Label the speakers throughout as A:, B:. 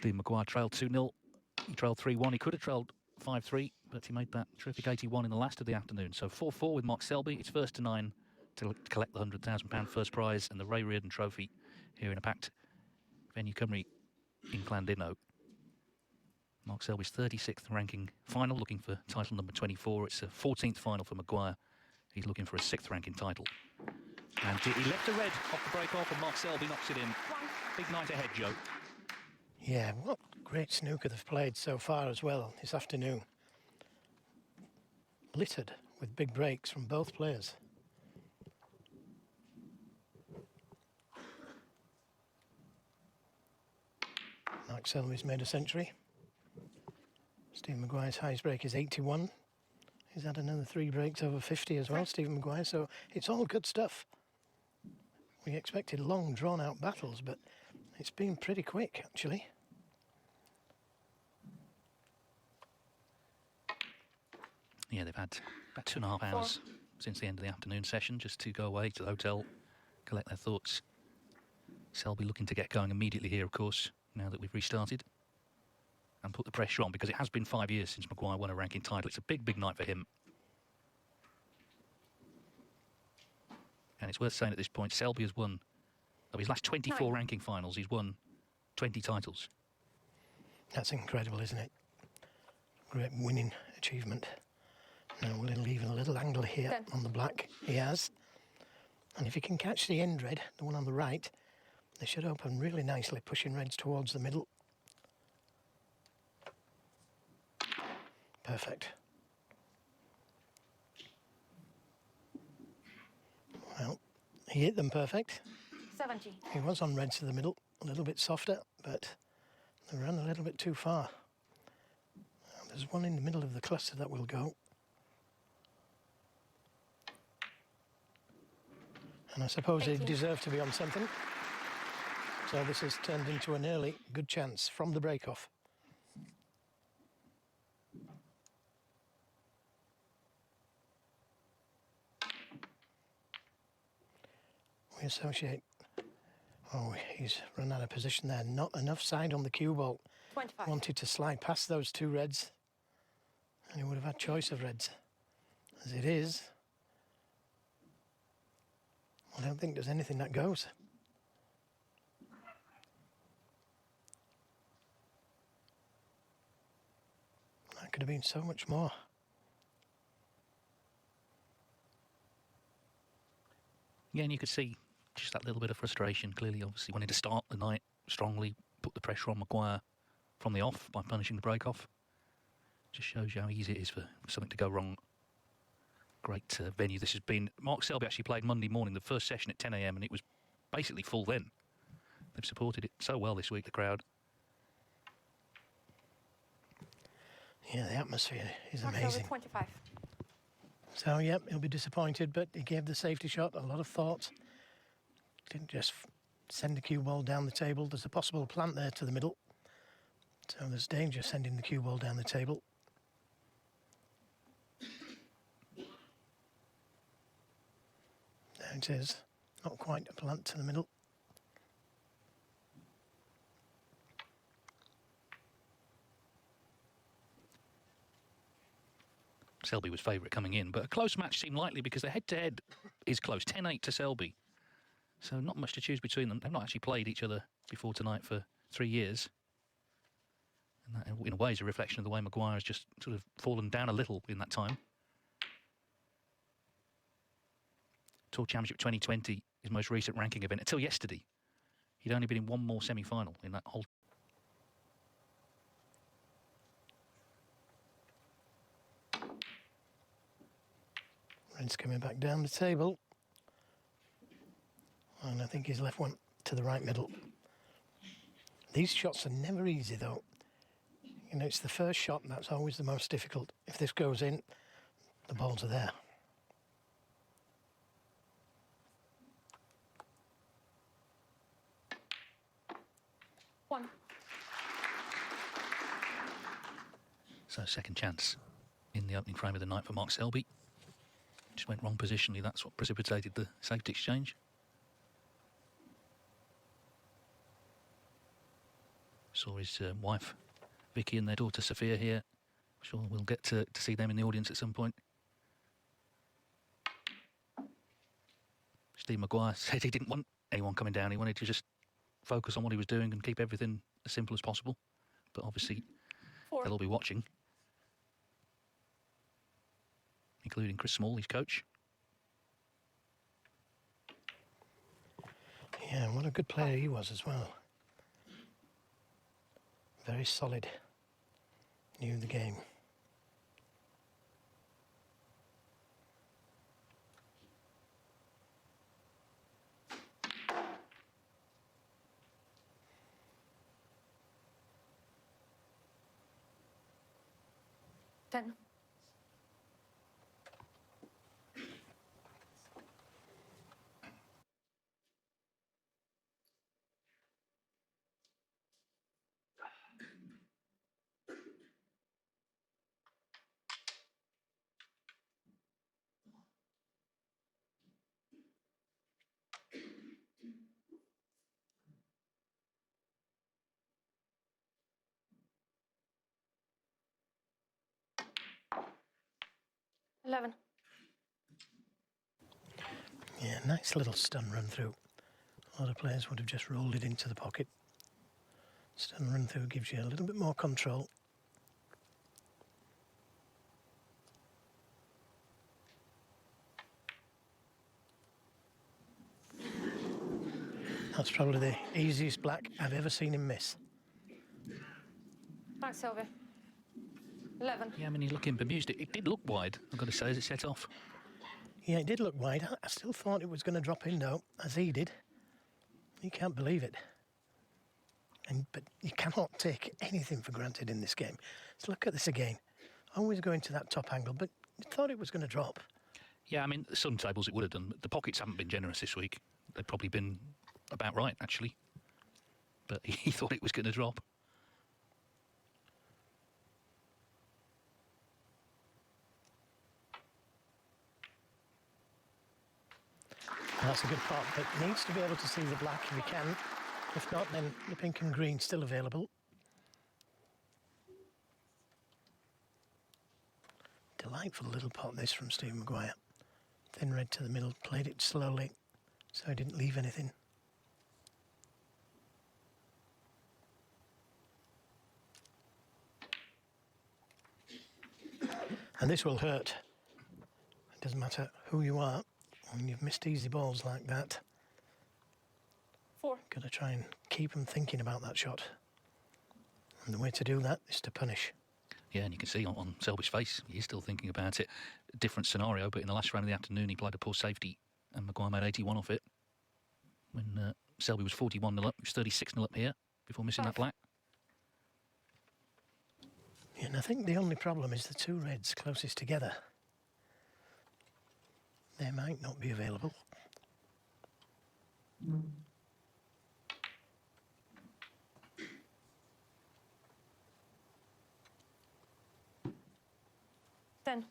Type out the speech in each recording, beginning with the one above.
A: Steve Maguire trailed 2-0. He trailed 3-1. He could have trailed 5-3, but he made that terrific 81 in the last of the afternoon. So 4-4 with Mark Selby. It's first to 9 to collect the £100,000 first prize and the Ray Reardon Trophy here in a packed venue Cymru in Llandudno. Mark Selby's 36th ranking final, looking for title number 24. It's a 14th final for Maguire. He's looking for a 6th ranking title. And he left a red off the break-off, and Mark Selby knocks it in. Big night ahead, Joe.
B: Yeah, what great snooker they've played so far as well this afternoon. Littered with big breaks from both players. Mark Selby's made a century. Steve Maguire's highest break is 81. He's had another 3 breaks over 50 as well, Stephen Maguire, so it's all good stuff. We expected long, drawn-out battles, but it's been pretty quick, actually.
A: Yeah, they've had about 2.5 hours since the end of the afternoon session, just to go away to the hotel, collect their thoughts. Selby looking to get going immediately here, of course, now that we've restarted, and put the pressure on, because it has been 5 years since Maguire won a ranking title. It's a big, big night for him. And it's worth saying at this point, Selby has won, of his last 24 ranking finals, he's won 20 titles.
B: That's incredible, isn't it? Great winning achievement. Now we'll leave a little angle here on the black. He has. And if he can catch the end red, the one on the right, they should open really nicely, pushing reds towards the middle. Perfect. Well, he hit them perfect.
C: 70.
B: He was on reds to the middle, a little bit softer, but they ran a little bit too far. There's one in the middle of the cluster that will go. And I suppose they deserve to be on something. So this has turned into an early good chance from the break-off. We associate... Oh, he's run out of position there. Not enough side on the cue ball.
C: 25.
B: Wanted to slide past those 2 reds, and he would have had choice of reds. As it is, I don't think there's anything that goes. That could have been so much more.
A: Yeah, and you could see just that little bit of frustration. Clearly, obviously, wanted to start the night strongly, put the pressure on Maguire from the off by punishing the break-off. Just shows you how easy it is for something to go wrong. Great venue this has been. Mark Selby actually played Monday morning, the first session at 10 a.m, and it was basically full then. They've supported it so well this week, the crowd.
B: Yeah, the atmosphere is amazing.
C: 25.
B: So, yep, he'll be disappointed, but he gave the safety shot a lot of thought. Didn't just send the cue ball down the table. There's a possible plant there to the middle. So there's danger sending the cue ball down the table. There it is. Not quite a plant to the middle.
A: Selby was favourite coming in, but a close match seemed likely because the head-to-head is close, 10-8 to Selby. So not much to choose between them. They've not actually played each other before tonight for 3 years. And that, in a way, is a reflection of the way Maguire has just sort of fallen down a little in that time. Tour Championship 2020, his most recent ranking event. Until yesterday, he'd only been in one more semi-final in that whole...
B: Red's coming back down the table. And I think he's left one to the right middle. These shots are never easy, though. You know, it's the first shot, and that's always the most difficult. If this goes in, the balls are there.
C: One.
A: So second chance in the opening frame of the night for Mark Selby. Just went wrong positionally. That's what precipitated the safety exchange. Saw his wife, Vicky, and their daughter, Sophia, here. I'm sure we'll get to see them in the audience at some point. Steve Maguire said he didn't want anyone coming down. He wanted to just focus on what he was doing and keep everything as simple as possible. But obviously,
C: 4.
A: they'll all be watching, including Chris Small, his coach.
B: Yeah, what a good player he was as well. Very solid. Knew the game.
C: Ten. $11.
B: Yeah, nice little stun run through. A lot of players would have just rolled it into the pocket. Stun run through gives you a little bit more control. That's probably the easiest black I've ever seen him miss.
C: Thanks, Selby. 11.
A: Yeah, I mean, he's looking bemused. It did look wide, I've got to say, as it set off.
B: Yeah, it did look wide. I still thought it was going to drop in, though, as he did. You can't believe it. But you cannot take anything for granted in this game. Let's look at this again. Always going to that top angle, but you thought it was going to drop.
A: Yeah, I mean, some tables it would have done. The pockets haven't been generous this week. They've probably been about right, actually. But he thought it was going to drop.
B: That's a good pot, but needs to be able to see the black if he can. If not, then the pink and green still available. Delightful little pot, this, from Steve Maguire. Thin red to the middle, played it slowly, so he didn't leave anything. And this will hurt. It doesn't matter who you are, when you've missed easy balls like that.
C: 4.
B: Got to try and keep them thinking about that shot. And the way to do that is to punish.
A: Yeah, and you can see on Selby's face, he's still thinking about it. Different scenario, but in the last round of the afternoon, he played a poor safety, and Maguire made 81 off it. When Selby was 41-0 up, he was 36-0 up here before missing that black.
B: Yeah, and I think the only problem is the two reds closest together. They might not be available.
C: Ten.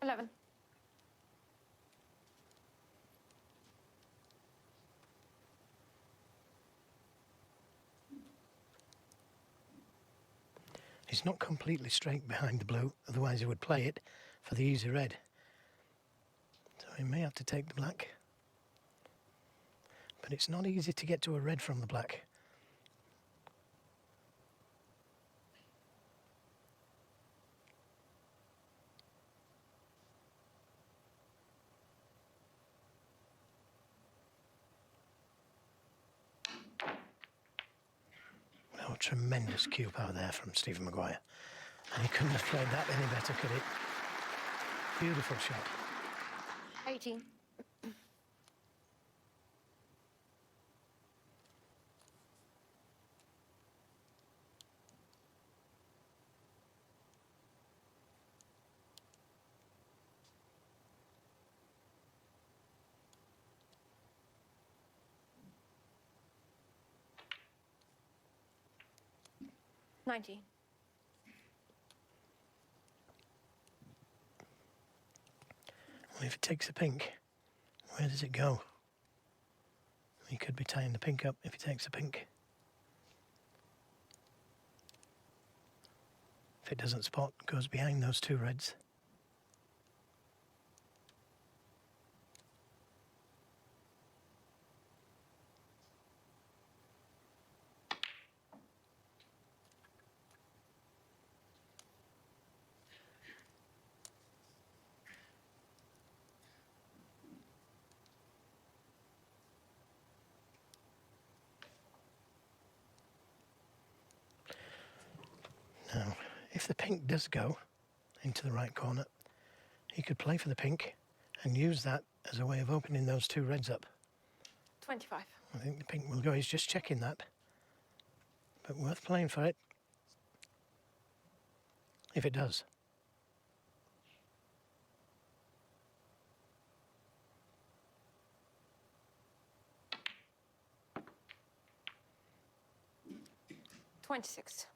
C: $11.
B: He's not completely straight behind the blue, otherwise he would play it for the easy red. So he may have to take the black. But it's not easy to get to a red from the black. Oh, tremendous cue power there from Stephen Maguire. And he couldn't have played that any better, could he? Beautiful shot.
C: 18. $90.
B: Well, if he takes the pink, where does it go? He could be tying the pink up if he takes the pink. If it doesn't spot, it goes behind those two reds. Now, if the pink does go into the right corner, he could play for the pink and use that as a way of opening those two reds up.
C: 25.
B: I think the pink will go. He's just checking that. But worth playing for it. If it does.
C: $26.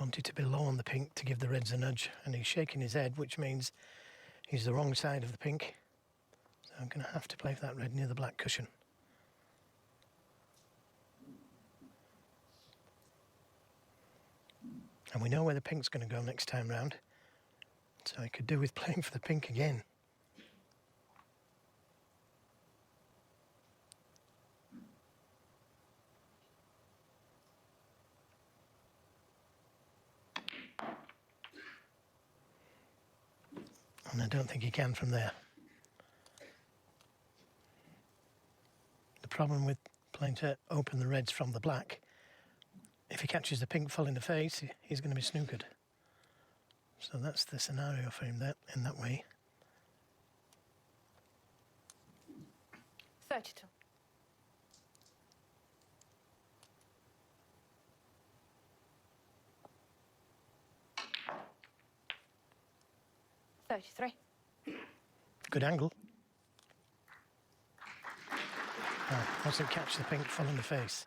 B: Wanted to be low on the pink to give the reds a nudge, and he's shaking his head, which means he's the wrong side of the pink. So I'm going to have to play for that red near the black cushion. And we know where the pink's going to go next time round, so I could do with playing for the pink again. And I don't think he can from there. The problem with playing to open the reds from the black, if he catches the pink full in the face, he's going to be snookered. So that's the scenario for him in that way.
C: 32. $33.
B: Good angle. Doesn't catch the pink full in the face.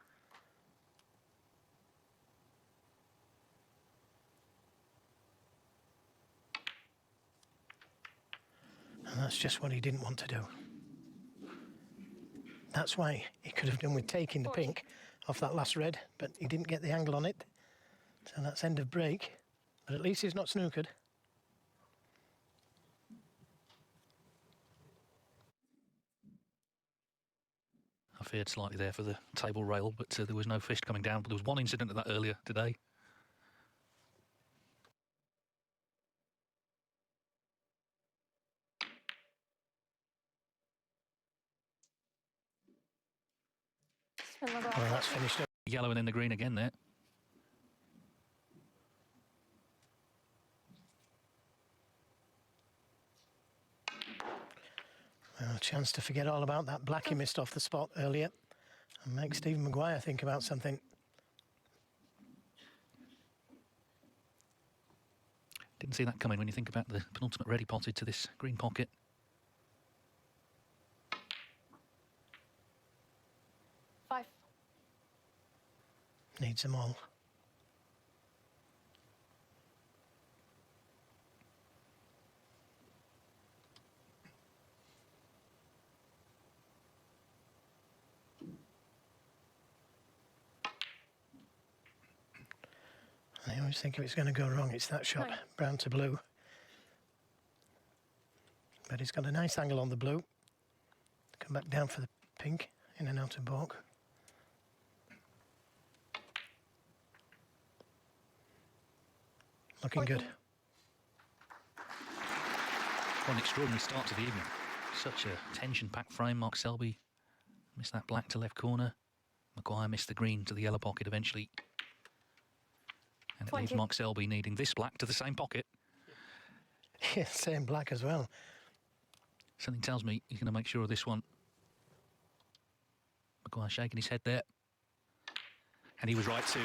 B: And that's just what he didn't want to do. That's why he could have done with taking the pink off that last red, but he didn't get the angle on it. So that's end of break. But at least he's not snookered.
A: I feared slightly there for the table rail, but there was no fish coming down. But there was one incident of that earlier today.
C: Maguire.
B: Well, that's finished up.
A: Yellow and then the green again there.
B: Well, a chance to forget all about that black he missed off the spot earlier and make Stephen Maguire think about something.
A: Didn't see that coming when you think about the penultimate ready potted to this green pocket.
C: $5.
B: Needs them all. I always think if it's going to go wrong, it's that shot, brown to blue. But he's got a nice angle on the blue. Come back down for the pink, in and out of baulk. Looking good.
A: What an extraordinary start to the evening. Such a tension-packed frame. Mark Selby missed that black to left corner. Maguire missed the green to the yellow pocket eventually. And it leaves Mark Selby needing this black to the same pocket.
B: Yeah, same black as well.
A: Something tells me he's going to make sure of this one. Maguire shaking his head there. And he was right too.